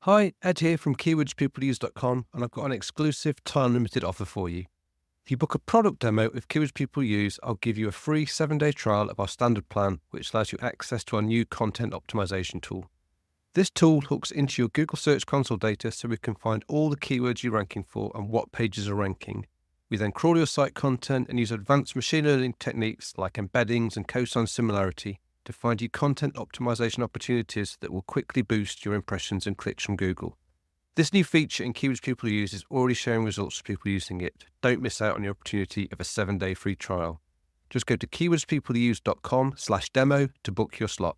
Hi, Ed here from keywordspeopleuse.com, and I've got an exclusive time-limited offer for you. If you book a product demo with Keywords People Use, I'll give you a free 7-day trial of our standard plan, which allows you access to our new content optimization tool. This tool hooks into your Google Search Console data so we can find all the keywords you're ranking for and what pages are ranking. We then crawl your site content and use advanced machine learning techniques like embeddings and cosine similarity to find you content optimization opportunities that will quickly boost your impressions and clicks from Google. This new feature in Keywords People Use is already showing results for people using it. Don't miss out on the opportunity of a 7-day free trial. Just go to keywordspeopleuse.com/demo to book your slot.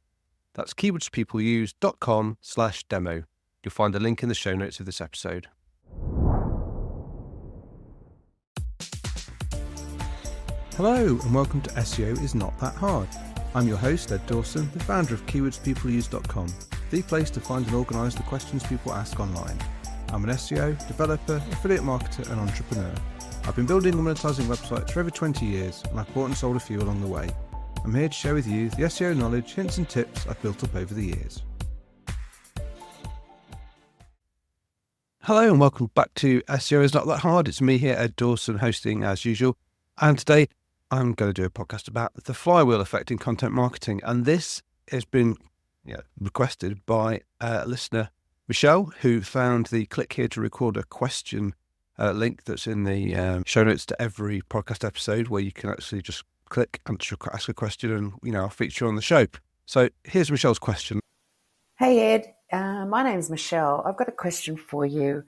That's keywordspeopleuse.com/demo. You'll find the link in the show notes of this episode. Hello and welcome to SEO is Not That Hard. I'm your host, Edd Dawson, the founder of keywordspeopleuse.com, the place to find and organise the questions people ask online. I'm an SEO, developer, affiliate marketer and entrepreneur. I've been building and monetizing websites for over 20 years and I've bought and sold a few along the way. I'm here to share with you the SEO knowledge, hints and tips I've built up over the years. Hello and welcome back to SEO is Not That Hard. It's me here, Edd Dawson, hosting as usual. And today I'm going to do a podcast about the flywheel effect in content marketing. And this has been requested by a listener, Michelle, who found the click here to record a question link that's in the show notes to every podcast episode, where you can actually just click and ask a question and, I'll feature on the show. So here's Michelle's question. Hey, Ed. My name's Michelle. I've got a question for you.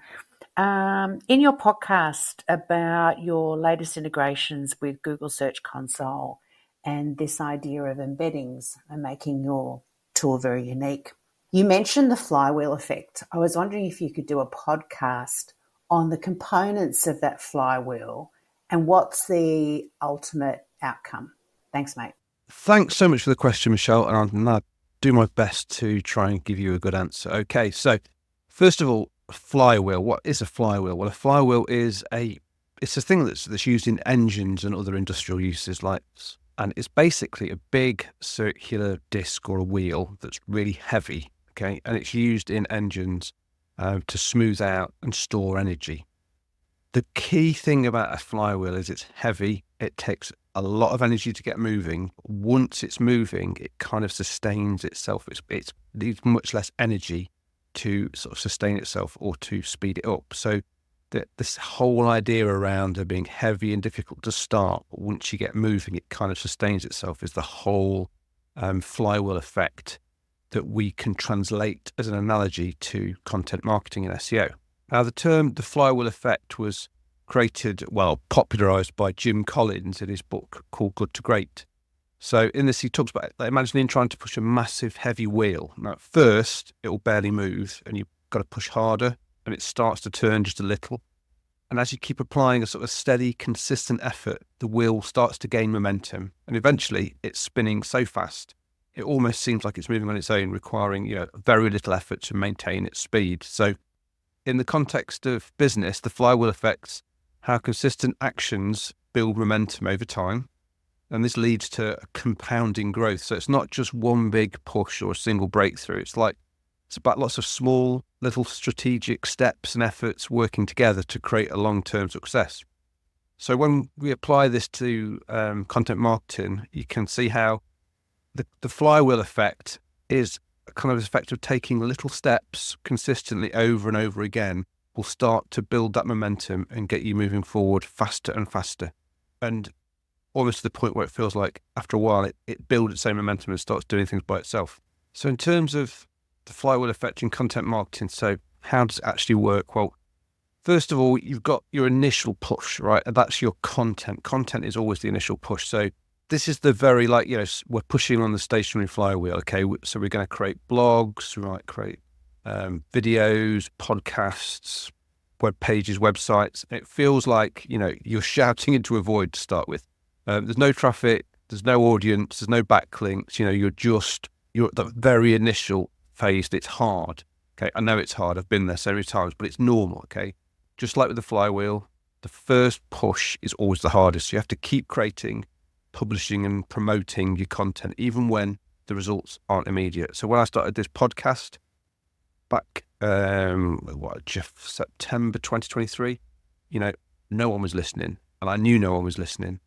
In your podcast about your latest integrations with Google Search Console and this idea of embeddings and making your tool very unique, you mentioned the flywheel effect. I was wondering if you could do a podcast on the components of that flywheel and what's the ultimate outcome. Thanks, mate. Thanks so much for the question, Michelle, and I'll do my best to try and give you a good answer. Okay, so first of all, flywheel. What is a flywheel? Well, a flywheel is it's a thing that's used in engines and other industrial uses, and it's basically a big circular disc or a wheel that's really heavy. Okay, and it's used in engines to smooth out and store energy. The key thing about a flywheel is it's heavy. It takes a lot of energy to get moving. Once it's moving, it kind of sustains itself. It needs much less energy to sort of sustain itself or to speed it up. So this whole idea around it being heavy and difficult to start, once you get moving, it kind of sustains itself, is the whole flywheel effect that we can translate as an analogy to content marketing and SEO. Now, the term the flywheel effect was popularized by Jim Collins in his book called Good to Great. So in this, he talks about, imagining trying to push a massive heavy wheel. Now, at first, it will barely move and you've got to push harder and it starts to turn just a little. And as you keep applying a sort of steady, consistent effort, the wheel starts to gain momentum. And eventually, it's spinning so fast, it almost seems like it's moving on its own, requiring very little effort to maintain its speed. So in the context of business, the flywheel affects how consistent actions build momentum over time. And this leads to a compounding growth. So it's not just one big push or a single breakthrough. It's about lots of small, little strategic steps and efforts working together to create a long-term success. So when we apply this to content marketing, you can see how the flywheel effect is a kind of effect of taking little steps consistently over and over again will start to build that momentum and get you moving forward faster and faster. And almost to the point where it feels like after a while it builds its own momentum and starts doing things by itself. So in terms of the flywheel effect in content marketing, so how does it actually work? Well, first of all, you've got your initial push, right? And that's your content. Content is always the initial push. So this is the very we're pushing on the stationary flywheel, okay? So we're going to create blogs, we might create videos, podcasts, web pages, websites. It feels like, you're shouting into a void to start with. There's no traffic, there's no audience, there's no backlinks. You're at the very initial phase. It's hard. Okay, I know it's hard. I've been there so many times, but it's normal. Okay, just like with the flywheel, the first push is always the hardest. You have to keep creating, publishing, and promoting your content, even when the results aren't immediate. So when I started this podcast back September 2023, no one was listening, and I knew no one was listening,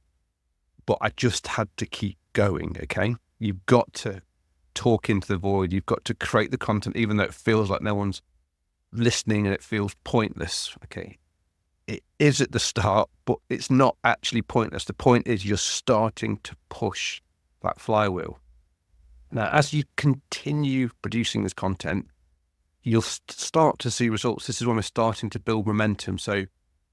but I just had to keep going. Okay. You've got to talk into the void. You've got to create the content, even though it feels like no one's listening and it feels pointless. Okay. It is at the start, but it's not actually pointless. The point is you're starting to push that flywheel. Now, as you continue producing this content, you'll start to see results. This is when we're starting to build momentum. So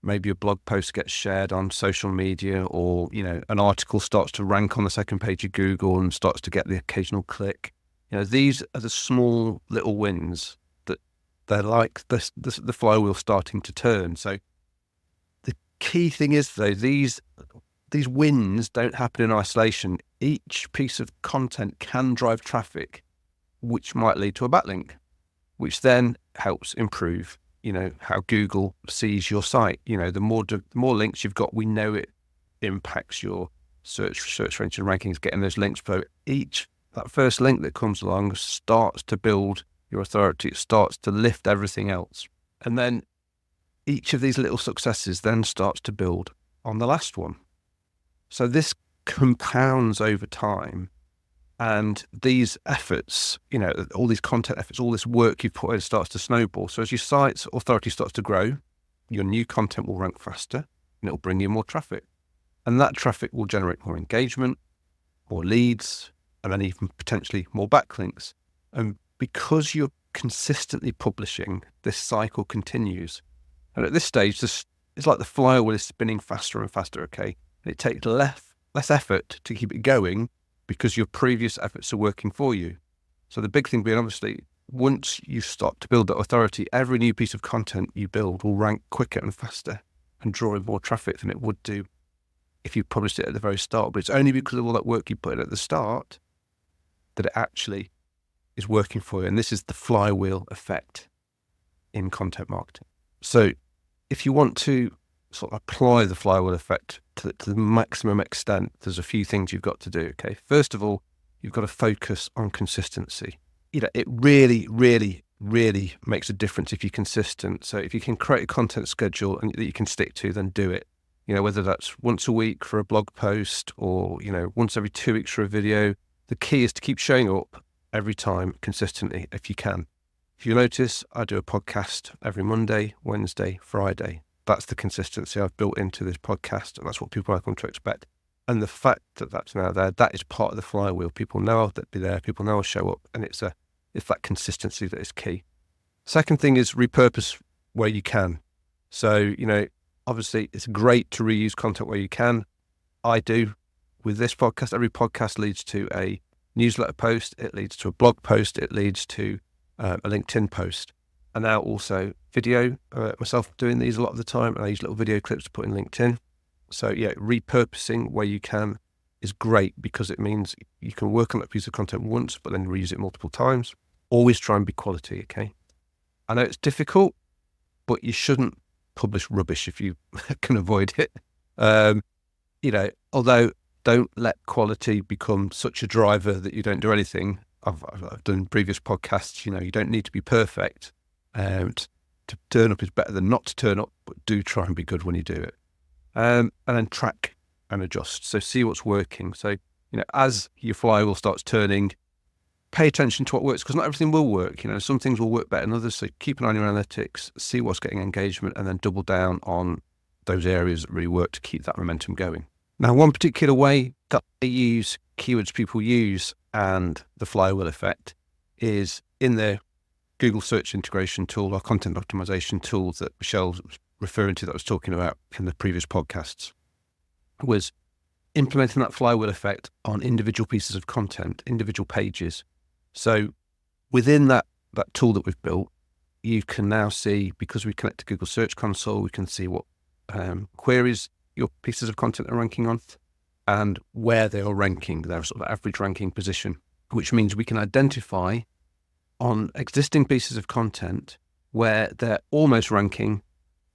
maybe a blog post gets shared on social media, or, an article starts to rank on the second page of Google and starts to get the occasional click. These are the small little wins that they're like the flywheel starting to turn. So the key thing is, though, these wins don't happen in isolation. Each piece of content can drive traffic, which might lead to a backlink, which then helps improve, how Google sees your site. The more links you've got, we know it impacts your search engine rankings, getting those links. So that first link that comes along starts to build your authority. It starts to lift everything else. And then each of these little successes then starts to build on the last one. So this compounds over time. And these efforts, all these content efforts, all this work you've put in starts to snowball. So as your site's authority starts to grow, your new content will rank faster and it'll bring you more traffic. And that traffic will generate more engagement, more leads, and then even potentially more backlinks. And because you're consistently publishing, this cycle continues. And at this stage, it's like the flywheel is spinning faster and faster, okay? And it takes less effort to keep it going, because your previous efforts are working for you. So the big thing being, obviously, once you start to build that authority, every new piece of content you build will rank quicker and faster and draw in more traffic than it would do if you published it at the very start. But it's only because of all that work you put in at the start that it actually is working for you. And this is the flywheel effect in content marketing. So if you want to sort of apply the flywheel effect to the maximum extent, there's a few things you've got to do. Okay. First of all, you've got to focus on consistency. It really, really, really makes a difference if you're consistent. So if you can create a content schedule and that you can stick to, then do it. Whether that's once a week for a blog post or, once every 2 weeks for a video, the key is to keep showing up every time consistently if you can. If you notice, I do a podcast every Monday, Wednesday, Friday. That's the consistency I've built into this podcast, and that's what people are going to expect. And the fact that that's now there, that is part of the flywheel. People know I'll be there, people know I'll show up, and it's that consistency that is key. Second thing is repurpose where you can. So, obviously it's great to reuse content where you can. I do with this podcast. Every podcast leads to a newsletter post, it leads to a blog post, it leads to a LinkedIn post. And now also video, myself doing these a lot of the time, and I use little video clips to put in LinkedIn. So yeah, repurposing where you can is great, because it means you can work on that piece of content once, but then reuse it multiple times. Always try and be quality, okay? I know it's difficult, but you shouldn't publish rubbish if you can avoid it. Although don't let quality become such a driver that you don't do anything. I've done previous podcasts, you don't need to be perfect. To turn up is better than not to turn up, but do try and be good when you do it. And then track and adjust. So see what's working. So, as your flywheel starts turning, pay attention to what works, because not everything will work. Some things will work better than others. So keep an eye on your analytics, see what's getting engagement, and then double down on those areas that really work to keep that momentum going. Now, one particular way that I use keywords people use and the flywheel effect is in their Google search integration tool, or content optimization tool that Michelle was referring to, that I was talking about in the previous podcasts, was implementing that flywheel effect on individual pieces of content, individual pages. So within that tool that we've built, you can now see, because we connect to Google Search Console, we can see what queries your pieces of content are ranking on and where they are ranking, their sort of average ranking position, which means we can identify on existing pieces of content where they're almost ranking,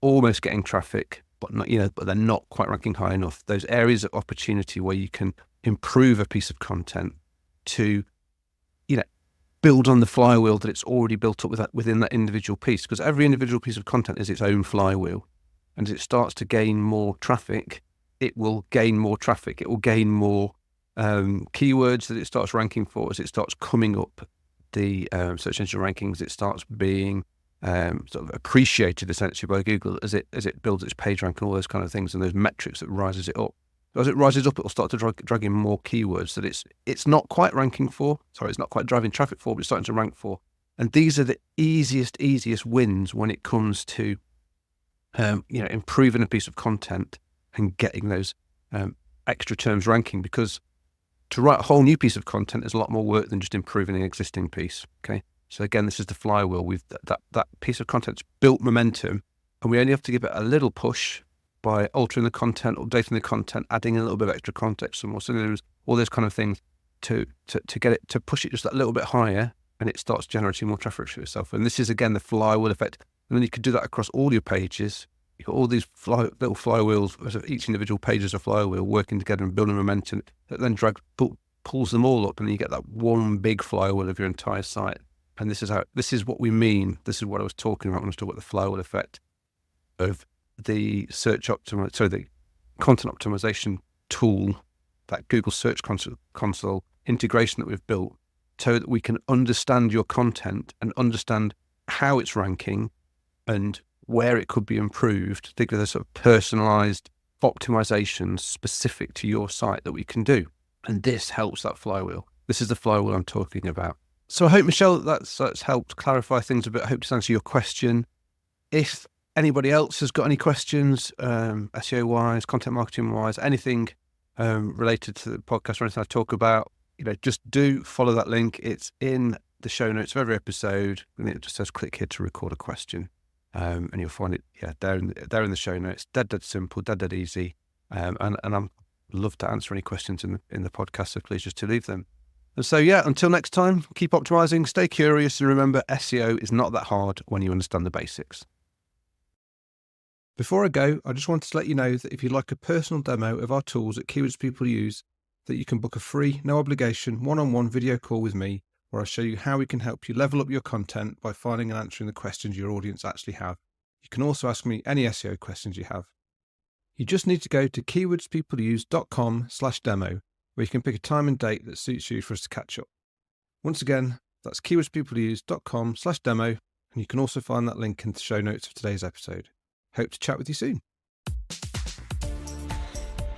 almost getting traffic, but not, but they're not quite ranking high enough. Those areas of opportunity where you can improve a piece of content to, build on the flywheel that it's already built up within that individual piece, because every individual piece of content is its own flywheel. And as it starts to gain more traffic, it will gain more traffic. It will gain more keywords that it starts ranking for. As it starts coming up the search engine rankings, it starts being sort of appreciated essentially by Google as it builds its page rank and all those kind of things, and those metrics that rises it up. So as it rises up, it will start to drag in more keywords that it's not quite ranking for. Sorry, it's not quite driving traffic for, but it's starting to rank for. And these are the easiest wins when it comes to improving a piece of content and getting those extra terms ranking, because to write a whole new piece of content is a lot more work than just improving an existing piece. Okay. So again, this is the flywheel. We've that piece of content's built momentum, and we only have to give it a little push by altering the content, updating the content, adding a little bit of extra context, some more synonyms, all those kind of things to get it to push it just that little bit higher, and it starts generating more traffic for itself. And this is again the flywheel effect. And then you could do that across all your pages. You've got all these little flywheels, each individual page is a flywheel working together and building momentum that then pulls them all up, and you get that one big flywheel of your entire site. And this is what we mean. This is what I was talking about when I was talking about the flywheel effect of the the content optimization tool, that Google Search Console integration that we've built, so that we can understand your content and understand how it's ranking and where it could be improved. Think of those sort of personalized optimizations specific to your site that we can do. And this helps that flywheel. This is the flywheel I'm talking about. So I hope, Michelle, that's helped clarify things a bit. I hope to answer your question. If anybody else has got any questions, SEO-wise, content marketing-wise, anything related to the podcast or anything I talk about, just do follow that link. It's in the show notes of every episode. And it just says click here to record a question. And you'll find it, there in the show notes. Dead simple, dead easy. And I'm love to answer any questions in the podcast, so please just to leave them. And so, until next time, keep optimizing, stay curious, and remember, SEO is not that hard when you understand the basics. Before I go, I just wanted to let you know that if you'd like a personal demo of our tools at Keywords People Use, that you can book a free, no obligation, one-on-one video call with me, where I show you how we can help you level up your content by finding and answering the questions your audience actually have. You can also ask me any SEO questions you have. You just need to go to keywordspeopleuse.com/demo, where you can pick a time and date that suits you for us to catch up. Once again, that's keywordspeopleuse.com/demo, and you can also find that link in the show notes of today's episode. Hope to chat with you soon.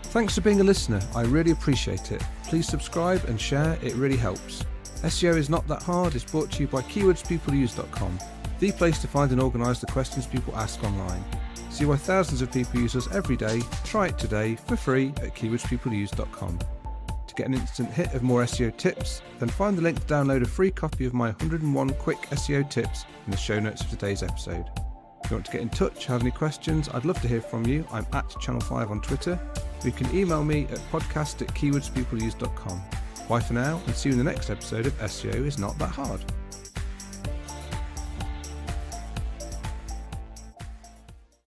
Thanks for being a listener. I really appreciate it. Please subscribe and share. It really helps. SEO is not that hard. It's brought to you by keywordspeopleuse.com, the place to find and organise the questions people ask online. See why thousands of people use us every day. Try it today for free at keywordspeopleuse.com. To get an instant hit of more SEO tips, then find the link to download a free copy of my 101 quick SEO tips in the show notes of today's episode. If you want to get in touch, have any questions, I'd love to hear from you. I'm at Channel 5 on Twitter. You can email me at podcast@keywordspeopleuse.com. Bye for now, and see you in the next episode of SEO is Not That Hard.